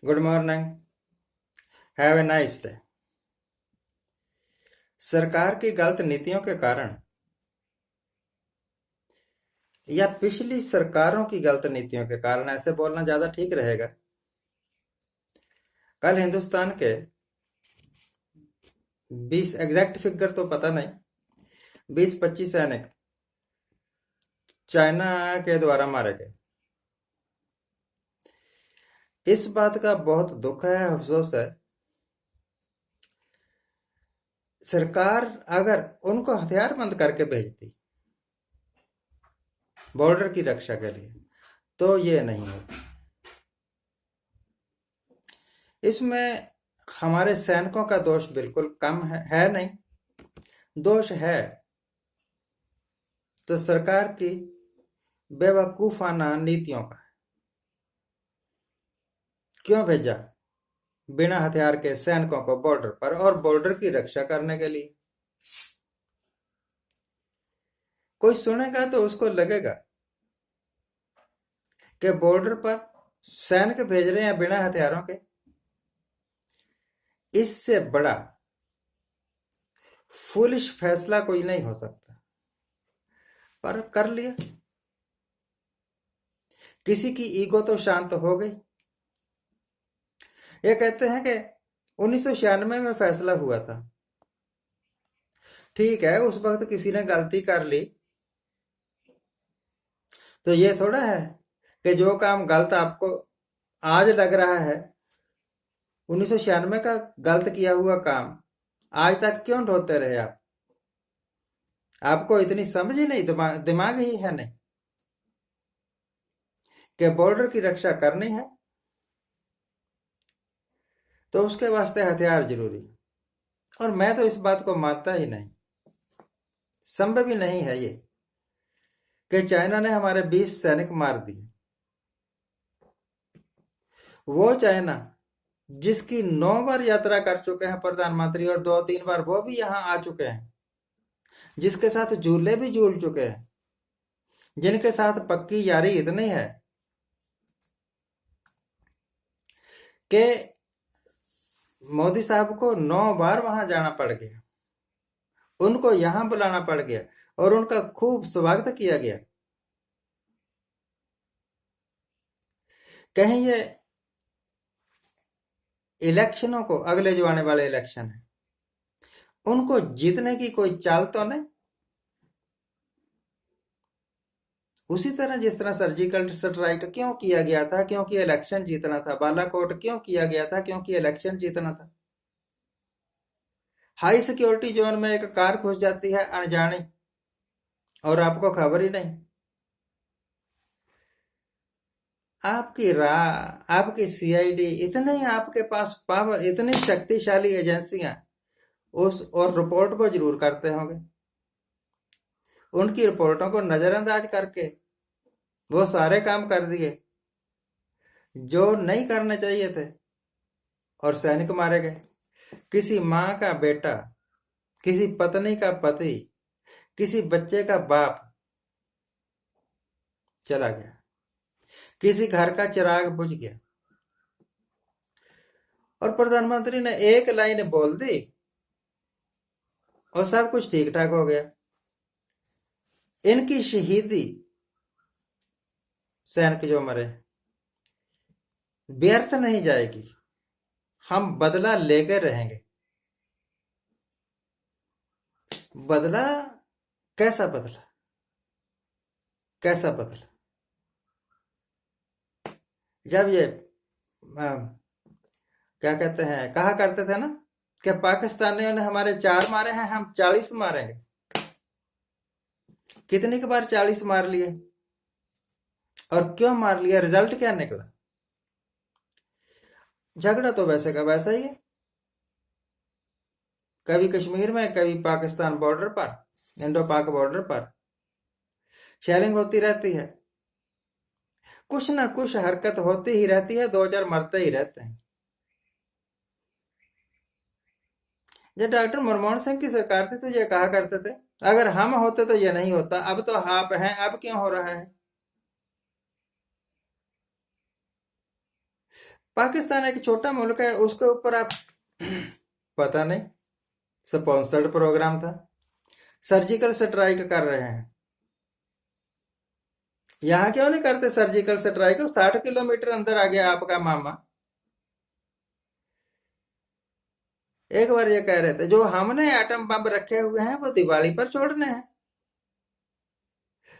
Good morning. Have a nice day. सरकार की गलत नीतियों के कारण या पिछली सरकारों की गलत नीतियों के कारण, ऐसे बोलना ज्यादा ठीक रहेगा, कल हिंदुस्तान के 20 एग्जैक्ट फिगर तो पता नहीं, 20-25 सैनिक चाइना के द्वारा मारे गए। इस बात का बहुत दुख है, अफसोस है। सरकार अगर उनको हथियारबंद करके भेजती बॉर्डर की रक्षा के लिए तो ये नहीं होता। इसमें हमारे सैनिकों का दोष बिल्कुल कम है नहीं, दोष है तो सरकार की बेवकूफाना नीतियों का। क्यों भेजा बिना हथियार के सैनिकों को बॉर्डर पर, और बॉर्डर की रक्षा करने के लिए? कोई सुनेगा तो उसको लगेगा कि बॉर्डर पर सैनिक भेज रहे हैं बिना हथियारों के, इससे बड़ा फुलिश फैसला कोई नहीं हो सकता। पर कर लिया। किसी की ईगो तो शांत हो गई। ये कहते हैं कि 1996 में फैसला हुआ था। ठीक है, उस वक्त किसी ने गलती कर ली तो ये थोड़ा है कि जो काम गलत आपको आज लग रहा है, 1996 का गलत किया हुआ काम आज तक क्यों ढोते रहे आप? आपको इतनी समझ ही नहीं, दिमाग ही है नहीं कि बॉर्डर की रक्षा करनी है तो उसके वास्ते हथियार जरूरी है। और मैं तो इस बात को मानता ही नहीं, संभव ही नहीं है ये कि चाइना ने हमारे 20 सैनिक मार दिए। वो चाइना जिसकी 9 बार यात्रा कर चुके हैं प्रधानमंत्री, और 2-3 बार वो भी यहां आ चुके हैं, जिसके साथ झूले भी झूल चुके हैं, जिनके साथ पक्की यारी इतनी है कि मोदी साहब को 9 बार वहां जाना पड़ गया, उनको यहां बुलाना पड़ गया और उनका खूब स्वागत किया गया। कहीं ये इलेक्शनों को, अगले जो आने वाले इलेक्शन है, उनको जीतने की कोई चाल तो नहीं? उसी तरह जिस तरह सर्जिकल स्ट्राइक क्यों किया गया था? क्योंकि इलेक्शन जीतना था। बालाकोट क्यों किया गया था? क्योंकि इलेक्शन जीतना था। हाई सिक्योरिटी जोन में एक कार घुस जाती है अनजानी और आपको खबर ही नहीं। आपकी आपकी सीआईडी, इतने आपके पास पावर, इतनी शक्तिशाली एजेंसियां उस और रिपोर्ट को जरूर करते होंगे। उनकी रिपोर्टों को नजरअंदाज करके वो सारे काम कर दिए जो नहीं करने चाहिए थे और सैनिक मारे गए। किसी माँ का बेटा, किसी पत्नी का पति, किसी बच्चे का बाप चला गया, किसी घर का चिराग बुझ गया और प्रधानमंत्री ने एक लाइन बोल दी और सब कुछ ठीक ठाक हो गया। इनकी शहीदी, सैनिक जो मरे, व्यर्थ नहीं जाएगी। हम बदला लेकर रहेंगे। बदला? कैसा बदला? कैसा बदला? जब ये क्या कहते हैं, कहा करते थे ना कि पाकिस्तानियों ने हमारे 4 मारे हैं, हम 40 मारेंगे। कितनी बार 40 मार लिए और क्यों मार लिया? रिजल्ट क्या निकला? झगड़ा तो वैसे का वैसा ही है, कभी कश्मीर में, कभी पाकिस्तान बॉर्डर पर, इंडो पाक बॉर्डर पर शेलिंग होती रहती है। कुछ ना कुछ हरकत होती ही रहती है, 2-4 मरते ही रहते हैं। जब डॉक्टर मनमोहन सिंह की सरकार थी तो ये कहा करते थे अगर हम होते तो ये नहीं होता। अब तो आप हैं, अब क्यों हो रहा है? पाकिस्तान एक छोटा मुल्क है, उसके ऊपर आप पता नहीं स्पॉन्सर्ड प्रोग्राम था, सर्जिकल स्ट्राइक कर रहे हैं। यहां क्यों नहीं करते सर्जिकल स्ट्राइक? 60 किलोमीटर अंदर आ गया आपका मामा। एक बार ये कह रहे थे जो हमने एटम बम रखे हुए हैं वो दिवाली पर छोड़ने हैं,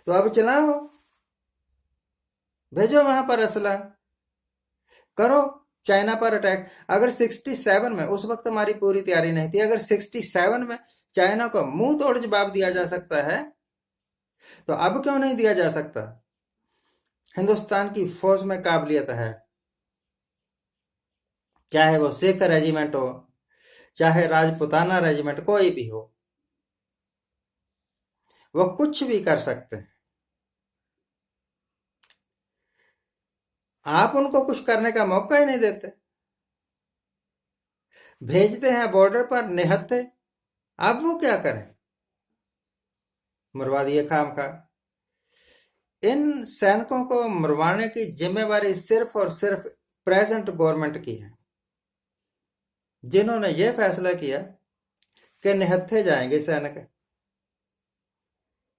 तो अब चलाओ, भेजो वहां पर असला, करो चाइना पर अटैक। अगर 67 में, उस वक्त हमारी पूरी तैयारी नहीं थी, अगर 67 में चाइना को मुंह तोड़ जवाब दिया जा सकता है तो अब क्यों नहीं दिया जा सकता? हिंदुस्तान की फौज में काबिलियत है, चाहे वो सिख रेजिमेंट हो, चाहे राजपुताना रेजिमेंट, कोई भी हो, वो कुछ भी कर सकते हैं। आप उनको कुछ करने का मौका ही नहीं देते, भेजते हैं बॉर्डर पर निहत्थे। अब वो क्या करें? मरवा दिए खाम खा। इन सैनिकों को मरवाने की जिम्मेवारी सिर्फ और सिर्फ प्रेजेंट गवर्नमेंट की है, जिन्होंने ये फैसला किया कि निहत्थे जाएंगे सैनिक।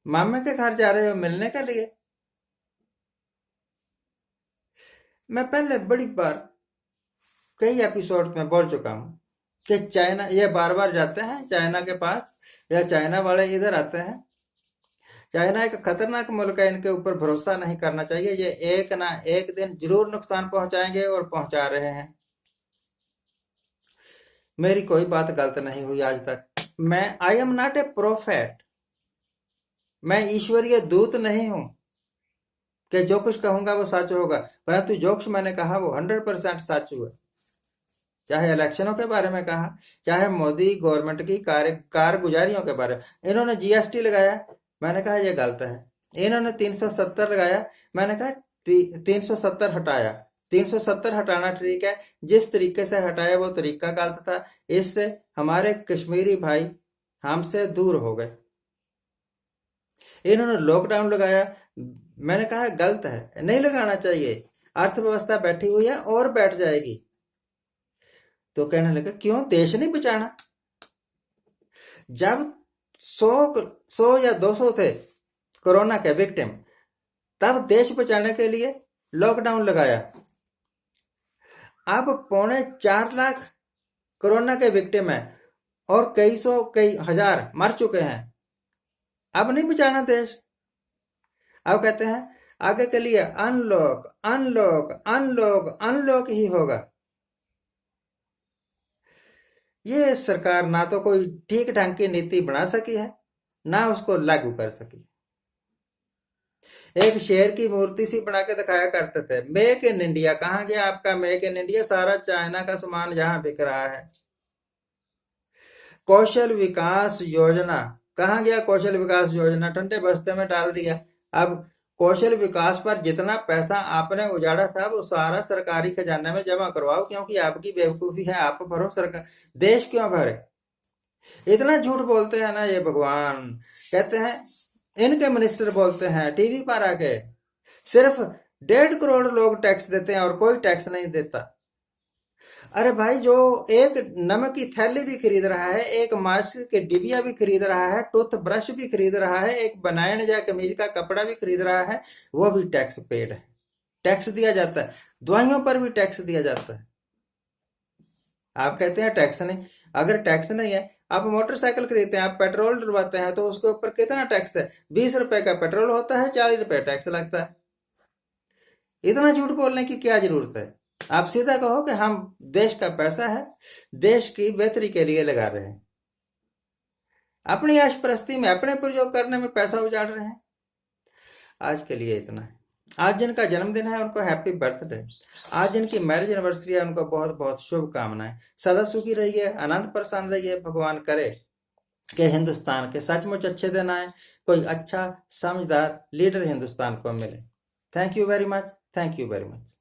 मामे के घर जा रहे हो मिलने के लिए? मैं पहले बड़ी बार कई एपिसोड में बोल चुका हूं कि चाइना, ये बार बार जाते हैं चाइना के पास, या चाइना वाले इधर आते हैं। चाइना एक खतरनाक मुल्क है, इनके ऊपर भरोसा नहीं करना चाहिए, ये एक ना एक दिन जरूर नुकसान पहुंचाएंगे और पहुंचा रहे हैं। मेरी कोई बात गलत नहीं हुई आज तक। मैं I am not a prophet, मैं ईश्वरीय दूत नहीं हूं कि जो कुछ कहूंगा वो सच होगा, परंतु जो कुछ मैंने कहा वो 100% सच हुआ। चाहे इलेक्शनों के बारे में कहा, चाहे मोदी गवर्नमेंट की कारगुजारियों के बारे में। इन्होंने जीएसटी लगाया, मैंने कहा ये गलत है। इन्होंने 370 लगाया, मैंने कहा 370 हटाया। 370 हटाना ठीक है, जिस तरीके से हटाया वो तरीका गलत था, इससे हमारे कश्मीरी भाई हमसे दूर हो गए। इन्होंने लॉकडाउन लगाया, मैंने कहा गलत है, नहीं लगाना चाहिए, अर्थव्यवस्था बैठी हुई है और बैठ जाएगी। तो कहने लगे क्यों देश नहीं बचाना? जब 100 या 200 थे कोरोना के विक्टिम, तब देश बचाने के लिए लॉकडाउन लगाया। अब 3.25 लाख कोरोना के विक्टिम है और कई सौ कई हजार मर चुके हैं। अब नहीं बचाना देश। अब कहते हैं आगे के लिए अनलॉक अनलॉक अनलॉक अनलॉक ही होगा। ये सरकार ना तो कोई ठीक ढंग की नीति बना सकी है, ना उसको लागू कर सकी। एक शेर की मूर्ति सी बना के दिखाया करते थे, मेक इन इंडिया। कहां गया आपका मेक इन इंडिया? सारा चाइना का सामान यहां बिक रहा है। कौशल विकास योजना, कहां गया कौशल विकास योजना? ठंडे बस्ते में डाल दिया। अब कौशल विकास पर जितना पैसा आपने उजाड़ा था वो सारा सरकारी खजाने में जमा करवाओ, क्योंकि आपकी बेवकूफी है, आप भरो सरकार। देश क्यों भरे? इतना झूठ बोलते हैं ना ये भगवान। कहते हैं इनके मिनिस्टर बोलते हैं टीवी पर आके सिर्फ 1.5 करोड़ लोग टैक्स देते हैं और कोई टैक्स नहीं देता। अरे भाई, जो एक नमक की थैली भी खरीद रहा है, एक मास्क के डिबिया भी खरीद रहा है, टूथ ब्रश भी खरीद रहा है, एक बनायन या कमीज का कपड़ा भी खरीद रहा है, वो भी टैक्स पेड है, टैक्स दिया जाता है। दवाइयों पर भी टैक्स दिया जाता है। आप कहते हैं टैक्स नहीं। अगर टैक्स नहीं है, आप मोटरसाइकिल खरीदते हैं, आप पेट्रोल डलवाते हैं, तो उसके ऊपर कितना टैक्स है? 20 रुपए का पेट्रोल होता है, 40 रुपए टैक्स लगता है। इतना झूठ बोलने की क्या जरूरत है? आप सीधा कहो कि हम देश का पैसा है, देश की बेहतरी के लिए लगा रहे हैं, अपनी ऐशप्रस्ती में, अपने प्रयोग करने में पैसा उजाड़ रहे हैं। आज के लिए इतना है। आज जिनका जन्मदिन है उनको हैप्पी बर्थडे, आज जिनकी मैरिज एनिवर्सरी है उनको बहुत बहुत शुभकामनाएं। सदा सुखी रहिए, आनंद प्रसन्न रहिए। भगवान करे कि हिंदुस्तान के सचमुच अच्छे दिन आए, कोई अच्छा समझदार लीडर हिंदुस्तान को मिले। Thank you very much, thank you very much.